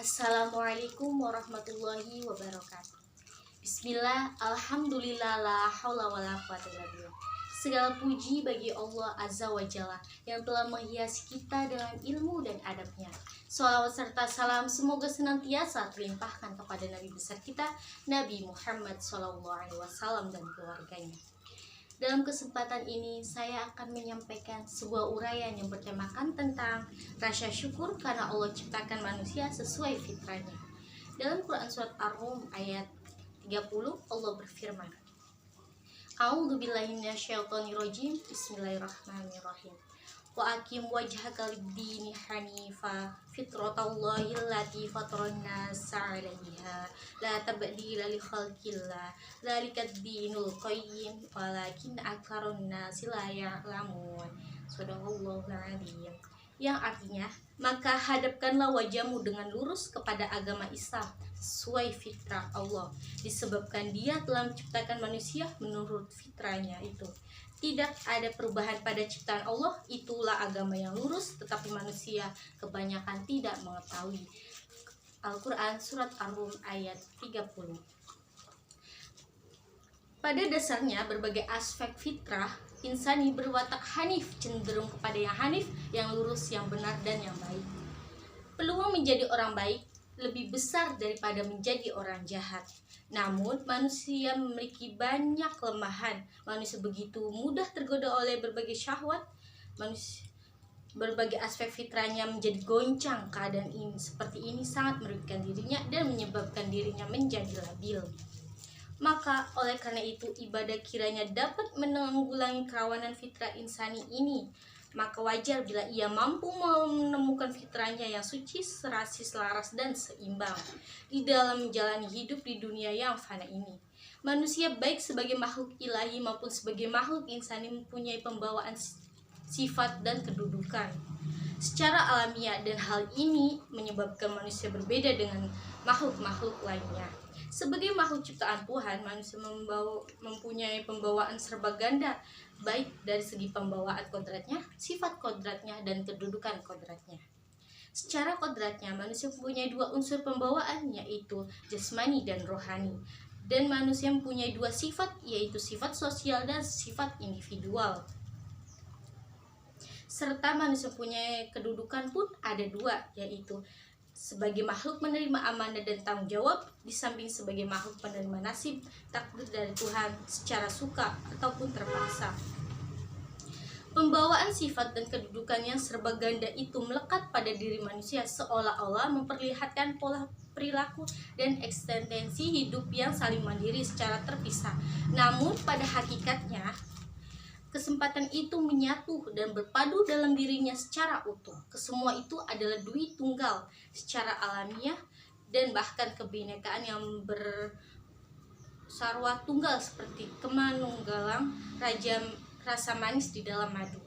Assalamualaikum warahmatullahi wabarakatuh. Bismillah, alhamdulillah, la haula wala quwata illa billah. Segala puji bagi Allah Azza wa Jalla yang telah menghiasi kita dengan ilmu dan adabnya. Salawat serta salam semoga senantiasa terlimpahkan kepada Nabi besar kita, Nabi Muhammad SAW dan keluarganya. Dalam kesempatan ini saya akan menyampaikan sebuah uraian yang bertemakan tentang rasa syukur karena Allah ciptakan manusia sesuai fitrahnya. Dalam Quran surat Ar-Rum ayat 30 Allah berfirman, A'udzu billahi minasyaitonir rajim. Bismillahirrahmanirrahim. Wa aqim wajhaka lid-dini hanifa fitratallahi allati fataran nasa 'alaiha la tabdila li khalqillah dzalikad dinul qayyim walakin aktsarun nasi la ya'lamun. Shadaqallahul 'azim. Yang artinya, maka hadapkanlah wajahmu dengan lurus kepada agama Islam sesuai fitrah Allah, disebabkan Dia telah menciptakan manusia menurut fitrahnya itu. Tidak ada perubahan pada ciptaan Allah, itulah agama yang lurus, tetapi manusia kebanyakan tidak mengetahui. Al-Quran Surat Ar-Rum ayat 30. Pada dasarnya berbagai aspek fitrah insani berwatak hanif, cenderung kepada yang hanif, yang lurus, yang benar, dan yang baik. Peluang menjadi orang baik lebih besar daripada menjadi orang jahat. Namun manusia memiliki banyak kelemahan. Manusia begitu mudah tergoda oleh berbagai syahwat. Berbagai aspek fitrahnya menjadi goncang. Keadaan ini seperti ini sangat merugikan dirinya dan menyebabkan dirinya menjadi labil. Maka oleh karena itu ibadah kiranya dapat menanggulangi kerawanan fitrah insani ini. Maka wajar bila ia mampu menemukan fitrahnya yang suci, serasi, selaras, dan seimbang di dalam menjalani hidup di dunia yang fana ini. Manusia baik sebagai makhluk ilahi maupun sebagai makhluk insani mempunyai pembawaan sifat dan kedudukan secara alamiah, dan hal ini menyebabkan manusia berbeda dengan makhluk-makhluk lainnya. Sebagai makhluk ciptaan Tuhan, manusia mempunyai pembawaan serba ganda, baik dari segi pembawaan kodratnya, sifat kodratnya, dan kedudukan kodratnya. Secara kodratnya, manusia mempunyai dua unsur pembawaan, yaitu jasmani dan rohani. Dan manusia mempunyai dua sifat, yaitu sifat sosial dan sifat individual. Serta manusia punya kedudukan pun ada dua, yaitu sebagai makhluk menerima amanah dan tanggung jawab, di samping sebagai makhluk penerima nasib takdir dari Tuhan secara suka ataupun terpaksa. Pembawaan sifat dan kedudukan yang serba ganda itu melekat pada diri manusia, seolah-olah memperlihatkan pola perilaku dan eksistensi hidup yang saling mandiri secara terpisah. Namun pada hakikatnya kesempatan itu menyatu dan berpadu dalam dirinya secara utuh. Kesemua itu adalah dui tunggal secara alamiah dan bahkan kebinekaan yang bersarwa tunggal seperti kemanunggalang rasa manis di dalam madu.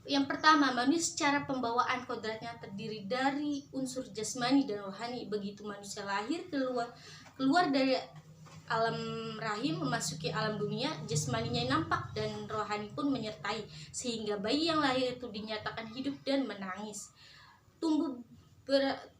Yang pertama, manusia secara pembawaan kodratnya terdiri dari unsur jasmani dan rohani. Begitu manusia lahir keluar dari alam rahim memasuki alam dunia, jasmaninya nampak dan rohani pun menyertai, sehingga bayi yang lahir itu dinyatakan hidup dan menangis.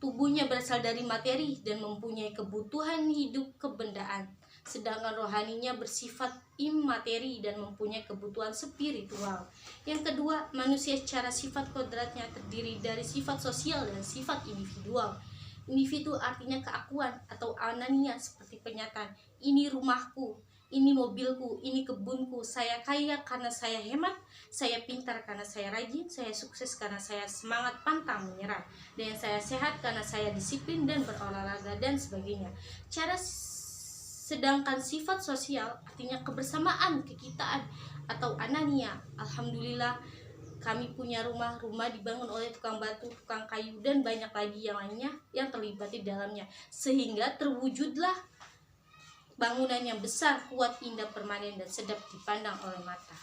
Tubuhnya berasal dari materi dan mempunyai kebutuhan hidup kebendaan, sedangkan rohaninya bersifat imateri dan mempunyai kebutuhan spiritual. Yang kedua, manusia secara sifat kodratnya terdiri dari sifat sosial dan sifat individual. Individu artinya keakuan atau anania, seperti pernyataan, ini rumahku, ini mobilku, ini kebunku, saya kaya karena saya hemat, saya pintar karena saya rajin, saya sukses karena saya semangat pantang menyerah, dan saya sehat karena saya disiplin dan berolahraga, dan sebagainya. Sedangkan sifat sosial artinya kebersamaan, kekitaan atau anania. Alhamdulillah kami punya rumah dibangun oleh tukang batu, tukang kayu, dan banyak lagi yang lainnya yang terlibat di dalamnya, sehingga terwujudlah bangunan yang besar, kuat, indah, permanen, dan sedap dipandang oleh mata.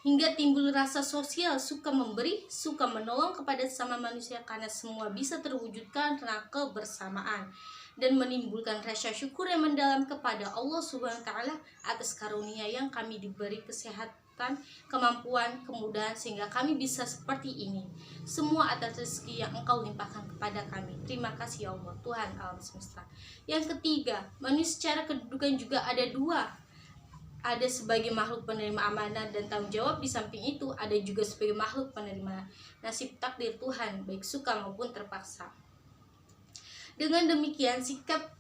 Hingga timbul rasa sosial, suka memberi, suka menolong kepada sesama manusia, karena semua bisa terwujudkan karena kebersamaan, dan menimbulkan rasa syukur yang mendalam kepada Allah Subhanahu wa Ta'ala atas karunia yang kami diberi kesehatan kesehatan, kemampuan, kemudahan sehingga kami bisa seperti ini. Semua atas rezeki yang Engkau limpahkan kepada kami. Terima kasih ya Allah, Tuhan alam semesta. Yang ketiga, manusia secara kedudukan juga ada dua. Ada sebagai makhluk penerima amanah dan tanggung jawab, di samping itu ada juga sebagai makhluk penerima nasib takdir Tuhan, baik suka maupun terpaksa. Dengan demikian, sikap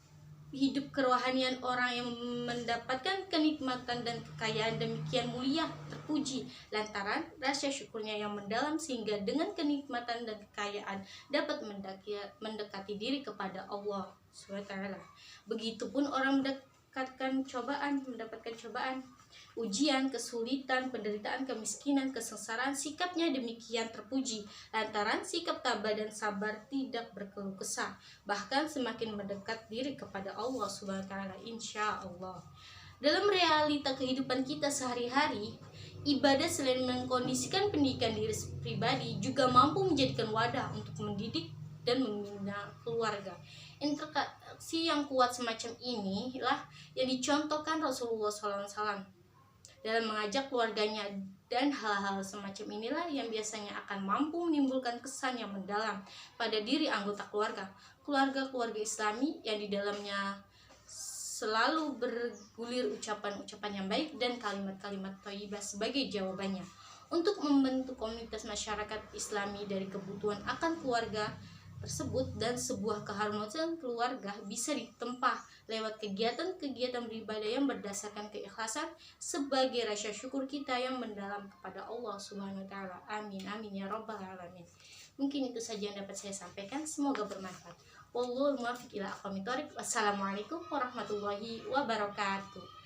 hidup kerohanian orang yang mendapatkan kenikmatan dan kekayaan demikian mulia terpuji lantaran rasa syukurnya yang mendalam, sehingga dengan kenikmatan dan kekayaan dapat mendekati diri kepada Allah SWT. Begitupun orang mendapatkan cobaan, ujian, kesulitan, penderitaan, kemiskinan, kesengsaraan, sikapnya demikian terpuji lantaran sikap tabah dan sabar, tidak berkeluh kesah, bahkan semakin mendekat diri kepada Allah SWT. Insya Allah, dalam realita kehidupan kita sehari-hari, ibadah selain mengkondisikan pendidikan diri pribadi juga mampu menjadikan wadah untuk mendidik dan membina keluarga. Interaksi yang kuat semacam inilah yang dicontohkan Rasulullah SAW dalam mengajak keluarganya, dan hal-hal semacam inilah yang biasanya akan mampu menimbulkan kesan yang mendalam pada diri anggota keluarga Islami yang di dalamnya selalu bergulir ucapan-ucapan yang baik dan kalimat-kalimat thayyibah sebagai jawabannya untuk membentuk komunitas masyarakat Islami dari kebutuhan akan keluarga tersebut. Dan sebuah keharmonisan keluarga bisa ditempa lewat kegiatan-kegiatan beribadah yang berdasarkan keikhlasan sebagai rasa syukur kita yang mendalam kepada Allah Subhanahu wa taala. Amin amin ya rabbal alamin. Mungkin itu saja yang dapat saya sampaikan, semoga bermanfaat. Wallahul muwaffiq ila aqwamit thoriq. Wassalamualaikum warahmatullahi wabarakatuh.